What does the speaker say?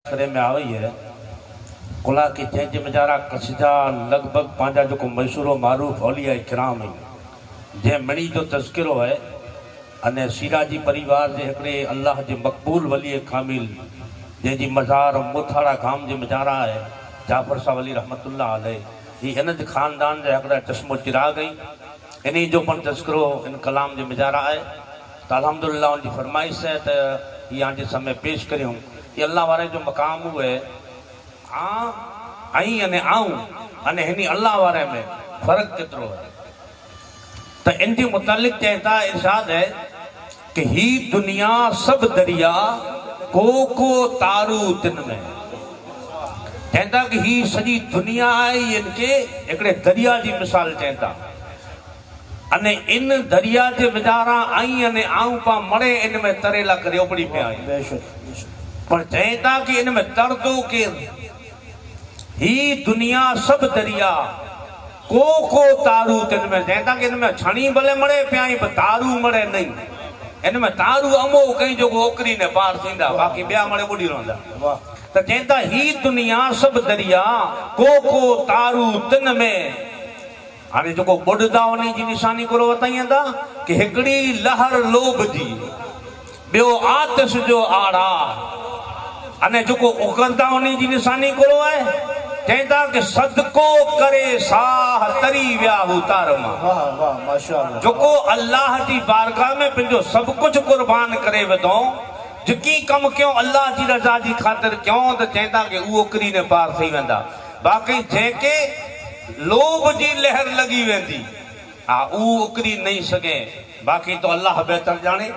करे में आई है कुला की जंहिंजे मजारा कच्छ जा लगभग पंहिंजा जेको मशहूर मारूफ औलिया इकराम जंहिं मणी जो तज़किरो है अने सिराजी परिवार जे हिकिड़े अल्लाह जे मक़बूल वली कामिल जंहिंजी मज़ार मोथाड़ा गाम जे मजारा है जाफर शाह वली रहमतुल्लाह अलैह ही इन ख़ानदान जा हिकिड़ा चश्मो चिराग इन जो पण तज़किरो इन कलाम जे मजारा है तो अल्हम्दुलिल्लाह उनकी फरमाइश है तो ये आज समय पेश करूँ ये अल्लाह वारे जो मकाम हुए आई अने आऊं अने हिनी अल्लाह वारे में फर्क केतिरो है तो इनके मुतालिक कहता इरशाद है कि ही दुनिया सब दरिया को तारू तिन में कहता कि ही सजी दुनिया है इनके एकड़े दरिया की मिसाल कहता अने इन दरिया के विचारा आई अने आऊं पा मरे इन में तरेला करे ओपड़ी पे आई पर कहता कि इन में दर्दो के ही दुनिया सब दरिया को तारू तिन में कहता कि इन में छणी भले मरे पियाई पर तारू मरे नहीं इन में तारू अमो कहीं जो ओकरी ने पार थींदा बाकी बिया मरे बुढ़ी रहंदा तो कहता ही दुनिया सब दरिया को तारू तिन में हाणे जो बुढ़दा उन जी निशानी को बताईंदा कि हिकड़ी लहर लोभ जी बियो आतिश जो आड़ा अने जो उगंदा उन जी निशानी को है कहता कि सदको करे साह तरी विया उतार मां जो अल्लाह की बारगाह में पंहिंजो सब कुछ कुर्बान करे वेदो जिकी कम क्यों अल्लाह की रजा की खातिर क्यों तो कहता कि वो ओकरी ने पार थी वेंदा बाकी जेके लोभ जी लहर लगी वेंदी उ ओकरी नहीं सके बाकी तो अल्लाह बेहतर जाने।